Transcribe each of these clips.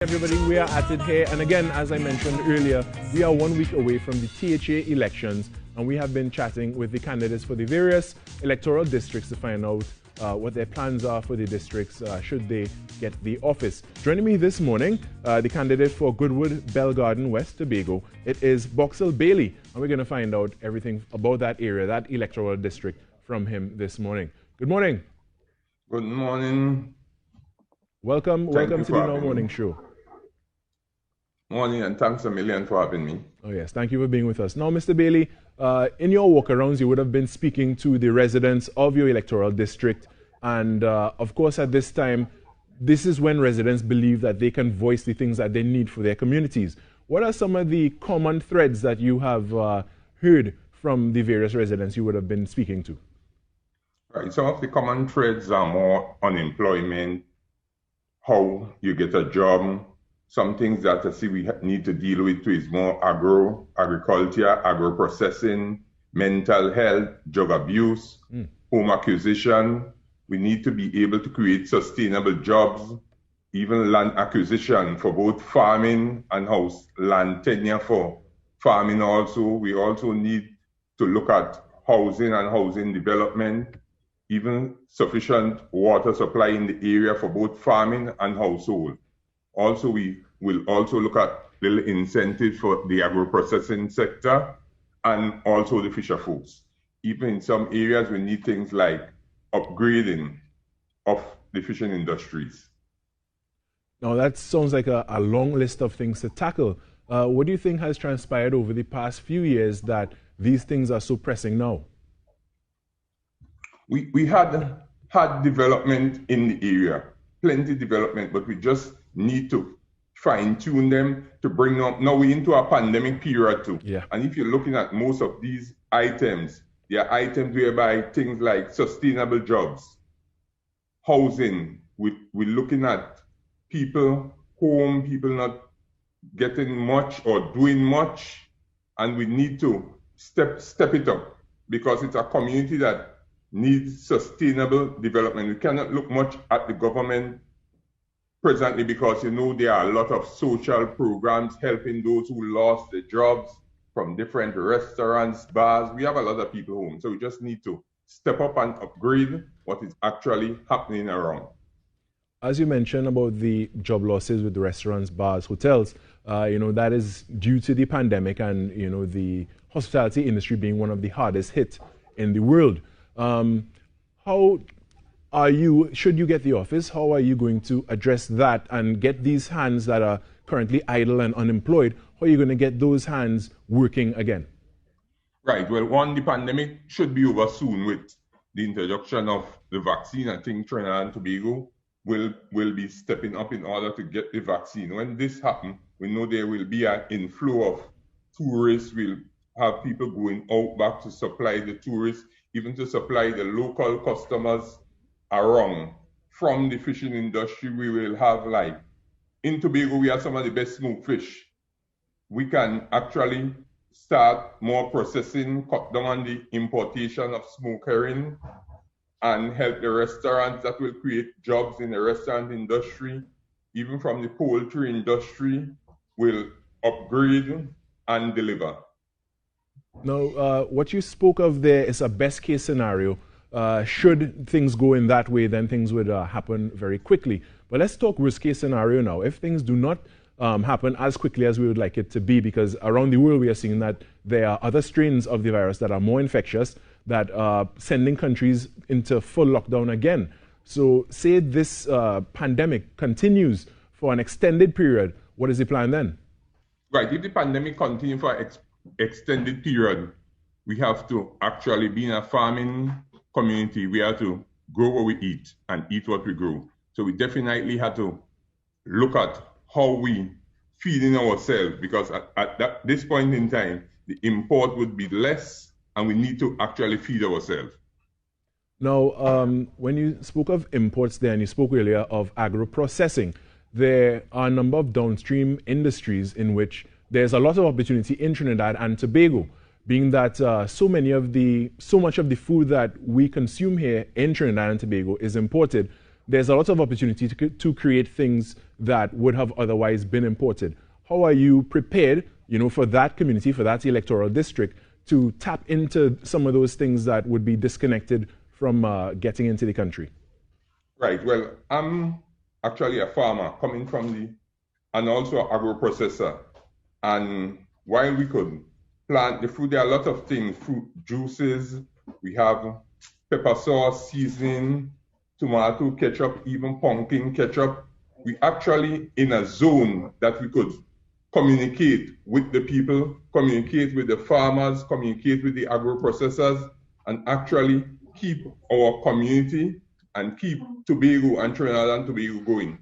Everybody, we are at it here, and again, as I mentioned earlier, we are 1 week away from the THA elections, and we have been chatting with the candidates for the various electoral districts to find out what their plans are for the districts should they get the office. Joining me this morning, the candidate for Goodwood, Belgarden, West Tobago, it is Boxil Bailey, and we're going to find out everything about that area, that electoral district, from him this morning. Good morning. Good morning. Welcome to the Now Morning Show. Morning, and thanks a million for having me. Oh yes, thank you for being with us. Now, Mr. Bailey, in your walkarounds, you would have been speaking to the residents of your electoral district, and of course, at this time, this is when residents believe that they can voice the things that they need for their communities. What are some of the common threads that you have heard from the various residents you would have been speaking to? Right, some of the common threads are more unemployment, how you get a job. Some things that I see we need to deal with too is more agriculture, agro-processing, mental health, drug abuse, home acquisition. We need to be able to create sustainable jobs, even land acquisition for both farming and house land tenure for farming also. We also need to look at housing and housing development, even sufficient water supply in the area for both farming and household. Also, we will also look at little incentives for the agro-processing sector and also the fisher folks. Even in some areas, we need things like upgrading of the fishing industries. Now, that sounds like a long list of things to tackle. What do you think has transpired over the past few years that these things are so pressing now? We had development in the area, plenty development, but we just need to fine-tune them to bring up. Now we're into a pandemic period too. Yeah. And if you're looking at most of these items, they are items whereby things like sustainable jobs, housing, we're looking at people home, people not getting much or doing much, and we need to step it up because it's a community that needs sustainable development. We cannot look much at the government presently because, you know, there are a lot of social programs helping those who lost their jobs from different restaurants, bars. We have a lot of people home. So we just need to step up and upgrade what is actually happening around. As you mentioned about the job losses with the restaurants, bars, hotels, that is due to the pandemic and, the hospitality industry being one of the hardest hit in the world. How are you, should you get the office, how are you going to address that and get these hands that are currently idle and unemployed, how are you going to get those hands working again? Right. Well, one, the pandemic should be over soon with the introduction of the vaccine. I think Trinidad and Tobago will be stepping up in order to get the vaccine. When this happens, we know there will be an inflow of tourists. We'll have people going out back to supply the tourists, even to supply the local customers around. From the fishing industry, we will have, like, in Tobago, we have some of the best smoked fish. We can actually start more processing, cut down on the importation of smoked herring, and help the restaurants. That will create jobs in the restaurant industry. Even from the poultry industry, will upgrade and deliver. Now, what you spoke of there is a best case scenario. Should things go in that way, then things would happen very quickly. But let's talk worst case scenario now. If things do not happen as quickly as we would like it to be, because around the world we are seeing that there are other strains of the virus that are more infectious, that are sending countries into full lockdown again. So say this pandemic continues for an extended period, what is the plan then? Right, if the pandemic continues for an extended period, we have to actually be in a farming community. We have to grow what we eat and eat what we grow. So we definitely have to look at how we feeding ourselves, because at this point in time, the import would be less and we need to actually feed ourselves. Now, when you spoke of imports there and you spoke earlier of agro-processing, there are a number of downstream industries in which there's a lot of opportunity in Trinidad and Tobago, being that so much of the food that we consume here in Trinidad and Tobago is imported. there's a lot of opportunity to create things that would have otherwise been imported. How are you prepared, for that community, for that electoral district, to tap into some of those things that would be disconnected from getting into the country? Right. Well, I'm actually a farmer coming from and also an agro-processor. And while we could plant the fruit, there are a lot of things, fruit juices, we have pepper sauce, seasoning, tomato ketchup, even pumpkin ketchup. We actually in a zone that we could communicate with the people, communicate with the farmers, communicate with the agro-processors, and actually keep our community and keep Tobago and Trinidad and Tobago going.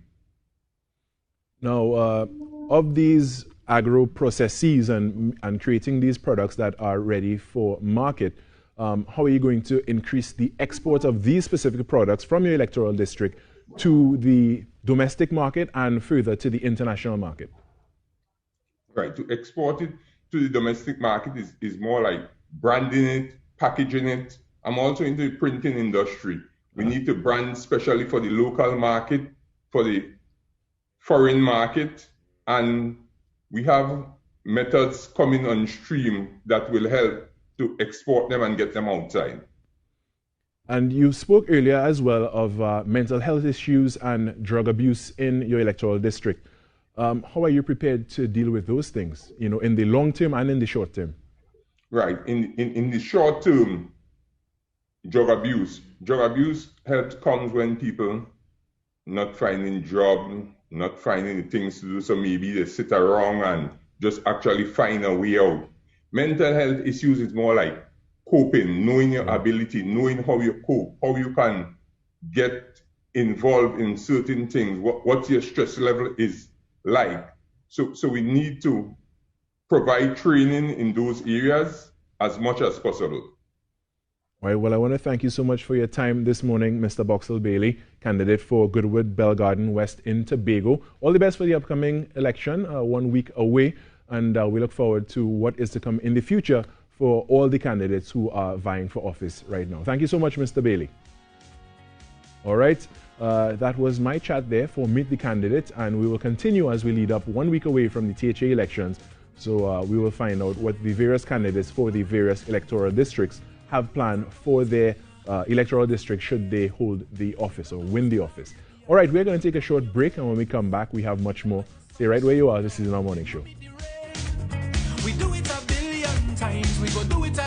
Now, of these agro-processes and creating these products that are ready for market, how are you going to increase the export of these specific products from your electoral district to the domestic market and further to the international market? Right, to export it to the domestic market is more like branding it, packaging it. I'm also into the printing industry. We need to brand especially for the local market, for the foreign market, and we have methods coming on stream that will help to export them and get them outside. And you spoke earlier as well of mental health issues and drug abuse in your electoral district. How are you prepared to deal with those things, in the long term and in the short term? Right. In the short term, drug abuse. Drug abuse help comes when people not finding job, not finding things to do, so maybe they sit around and just actually find a way out. Mental health issues is more like coping, knowing your ability, knowing how you cope, how you can get involved in certain things, what your stress level is like. So we need to provide training in those areas as much as possible. All right, well, I want to thank you so much for your time this morning, Mr. Boxil Bailey, candidate for Goodwood, Belgarden West in Tobago. All the best for the upcoming election, 1 week away, and we look forward to what is to come in the future for all the candidates who are vying for office right now. Thank you so much, Mr. Bailey. All right, that was my chat there for Meet the Candidate, and we will continue as we lead up 1 week away from the THA elections. So we will find out what the various candidates for the various electoral districts have planned for their electoral district should they hold the office or win the office. All right, we're going to take a short break, and when we come back, we have much more. Stay right where you are. This is our morning show. We do it a billion times. We go do it